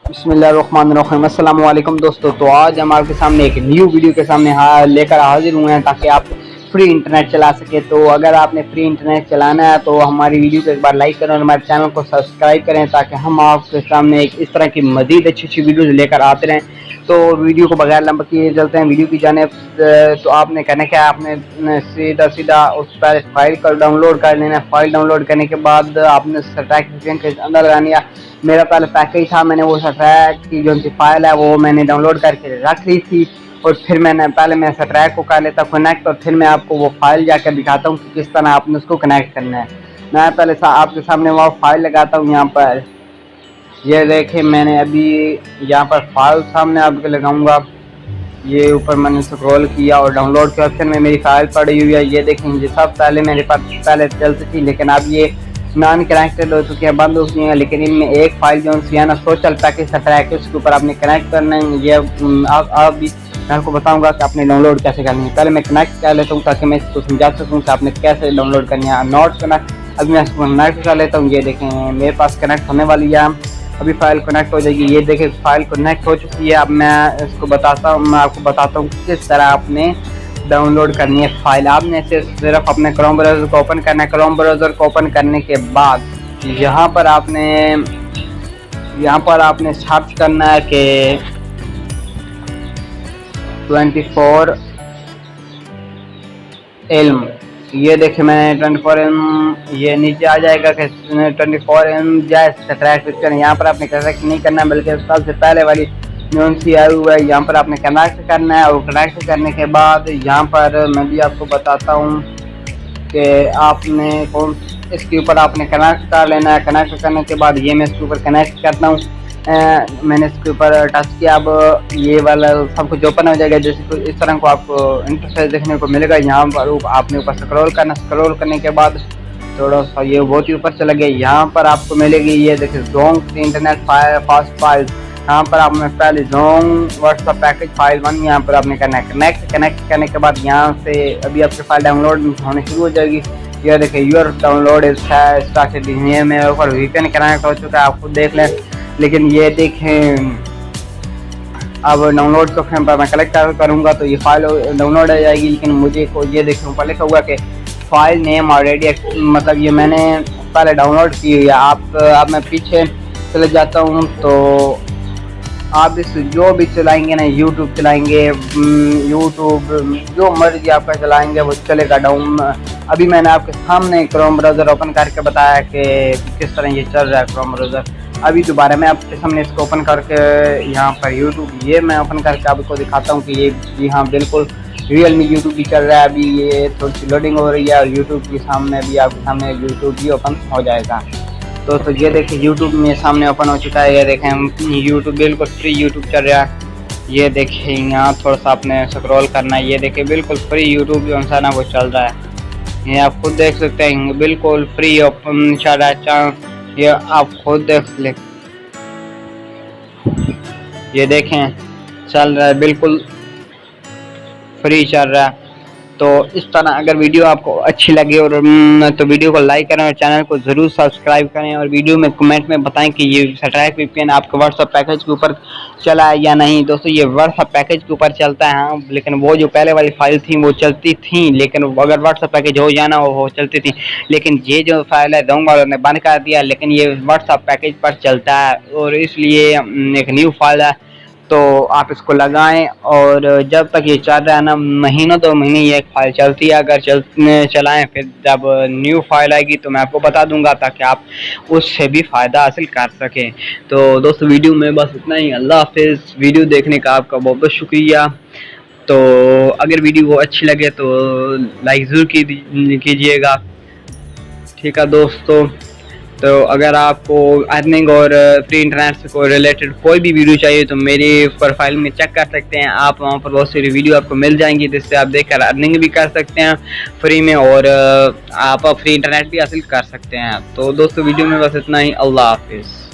बिस्मिल्लाहिर्रहमानिर्रहीम। अस्सलाम वालेकुम दोस्तों। तो आज हम आपके सामने एक न्यू वीडियो के सामने लेकर हाजिर हुए हैं ताकि आप फ्री इंटरनेट चला सके। तो अगर आपने फ्री इंटरनेट चलाना है तो हमारी वीडियो को एक बार लाइक करें और हमारे चैनल को सब्सक्राइब करें ताकि हम आपके सामने एक इस तरह की मज़ीद अच्छी वीडियोज़ लेकर आते रहें। तो वीडियो को बगैर लंबा किए चलते हैं वीडियो की जाने। तो आपने कहना क्या है, आपने सीधा उस पर फाइल को डाउनलोड कर लेना। फाइल डाउनलोड करने के बाद आपने स्टैक के अंदर लगानी है। मेरा पहले पैकेज था, मैंने वो स्टैक की जो सी फाइल है वो मैंने डाउनलोड करके रख ली थी और फिर मैं स्टैक को कर लेता कनेक्ट और फिर मैं आपको वो फाइल जाकर दिखाता हूँ कि किस तरह आपने उसको कनेक्ट करना है। मैं पहले आपके सामने वो फाइल लगाता हूँ। यहाँ पर ये देखें, मैंने अभी यहाँ पर फाइल सामने आपके लगाऊंगा। ये ऊपर मैंने स्क्रॉल किया और डाउनलोड के ऑप्शन में मेरी फाइल पड़ी हुई है। ये देखें, ये सब पहले मेरे पास पहले चलती थी लेकिन अब ये नॉन कनेक्टेड हो चुकी है, बंद हो चुकी हैं। लेकिन इनमें एक फाइल जो है ना सोशल पैकेज ट्रैक है, उसके ऊपर आपने कनेक्ट करना है। ये अभी मैं आपको बताऊंगा कि आपने डाउनलोड कैसे करनी है। पहले मैं कनेक्ट कर लेता हूँ ताकि मैं इसको समझा सकूँ कि आपने कैसे डाउनलोड करनी है। नोट कनेक्ट अभी मैं इसको कनेक्ट कर लेता हूँ। ये देखें, मेरे पास कनेक्ट होने वाली है, अभी फाइल कनेक्ट हो जाएगी। ये देखें, फाइल कनेक्ट हो चुकी है। अब मैं इसको मैं आपको बताता हूँ किस तरह आपने डाउनलोड करनी है फाइल। आपने सिर्फ अपने क्रोम ब्राउज़र को ओपन करना है। क्रोम ब्राउज़र को ओपन करने के बाद यहाँ पर आपने सर्च करना है कि 24 इल्म। ये देखे, मैंने 24 इल्म, ये नीचे आ जाएगा कि 24 इल्म जैसे ट्रैक पिक्चर। यहाँ पर आपने कनेक्ट नहीं करना है बल्कि सबसे पहले वाली जो सी आई हुआ है यहाँ पर आपने कनेक्ट करना है। और कनेक्ट करने के बाद यहाँ पर मैं भी आपको बताता हूँ कि आपने इसके ऊपर आपने कनेक्ट कर लेना है। कनेक्ट करने के बाद ये मैं इसके ऊपर कनेक्ट करता हूँ। मैंने इसके ऊपर टच किया, अब ये वाला सब कुछ ओपन हो जाएगा। जैसे इस तरह को आपको इंटरफेस देखने को मिलेगा। यहाँ पर आपने ऊपर स्क्रॉल करना, स्क्रॉल करने के बाद थोड़ा सा ये बहुत ही ऊपर चला गया। यहाँ पर आपको मिलेगी, ये देखिए, जोंग इंटरनेट फास्ट फाइल। यहाँ पर आपने पहले जोंग व्हाट्सएप पैकेज फाइल 1 यहाँ पर आपने करना है कनेक्ट करने के बाद यहाँ से अभी आपकी फाइल डाउनलोड होने शुरू हो जाएगी। ये देखिए, योर डाउनलोड इज स्टार्टेड। ये मेरे ऊपर वीपीएन कनेक्ट हो चुका है, आप खुद देख लें। लेकिन ये देखें, अब डाउनलोड को फ्रेम पर मैं कलेक्ट करूँगा तो ये फाइल डाउनलोड हो जाएगी। लेकिन मुझे को ये देखें ऊपर लिखा हुआ कि फाइल नेम ऑलरेडी, मतलब ये मैंने पहले डाउनलोड की हुई है। अब मैं पीछे चले जाता हूँ तो आप इस जो भी चलाएंगे ना, यूट्यूब चलाएंगे, यूट्यूब जो मर्जी आपका चलाएंगे वो चलेगा डाउन। अभी मैंने आपके सामने क्रोम ब्राउज़र ओपन करके बताया कि किस तरह ये चल रहा है क्रोम ब्राउज़र। अभी दोबारा मैं आपके सामने इसको ओपन करके यहाँ पर यूट्यूब ये मैं ओपन करके आपको दिखाता हूँ कि ये जी हाँ बिल्कुल रियल में यूट्यूब भी चल रहा है। अभी ये थोड़ी सी लोडिंग हो रही है और यूट्यूब के सामने भी आपके सामने यूट्यूब भी ओपन हो जाएगा। तो ये देखिए, यूट्यूब में सामने ओपन हो चुका है। ये देखें, यूट्यूब बिल्कुल फ्री यूट्यूब चल रहा है। ये देखिए, यहाँ थोड़ा सा आपने स्क्रॉल करना है। ये देखिए, बिल्कुल फ्री यूट्यूब जो है ना वो चल रहा है। ये आप खुद देख सकते हैं, बिल्कुल फ्री ओपन चल रहा है। ये आप खुद देख ले, ये देखें चल रहा है, बिल्कुल फ्री चल रहा है। तो इस तरह अगर वीडियो आपको अच्छी लगे और तो वीडियो को लाइक करें और चैनल को ज़रूर सब्सक्राइब करें और वीडियो में कमेंट में बताएं कि ये स्ट्राइक वीपीएन आपके व्हाट्सएप पैकेज के ऊपर चला है या नहीं। दोस्तों, ये व्हाट्सएप पैकेज के ऊपर चलता है हाँ, लेकिन वो जो पहले वाली फाइल थी वो चलती थी, लेकिन अगर व्हाट्सएप पैकेज हो जाना वो चलती थी। लेकिन ये जो फाइल है जोंग वालों ने बंद कर दिया, लेकिन ये व्हाट्सएप पैकेज पर चलता है और इसलिए एक न्यू फाइल है। तो आप इसको लगाएं और जब तक ये चल रहा है ना, महीनों 2 महीने ये फाइल चलती है। अगर चलाएं फिर जब न्यू फाइल आएगी तो मैं आपको बता दूंगा ताकि आप उससे भी फ़ायदा हासिल कर सकें। तो दोस्तों, वीडियो में बस इतना ही। अल्लाह हाफिज़। वीडियो देखने का आपका बहुत बहुत शुक्रिया। तो अगर वीडियो अच्छी लगे तो लाइक ज़रूर कीजिएगा, ठीक है दोस्तों। तो अगर आपको अर्निंग और फ्री इंटरनेट से कोई रिलेटेड कोई भी वीडियो चाहिए तो मेरी प्रोफाइल में चेक कर सकते हैं आप, वहाँ पर बहुत सारी वीडियो आपको मिल जाएंगी जिससे आप देखकर अर्निंग भी कर सकते हैं फ्री में और आप फ्री इंटरनेट भी हासिल कर सकते हैं। तो दोस्तों, वीडियो में बस इतना ही। अल्लाह हाफिज़।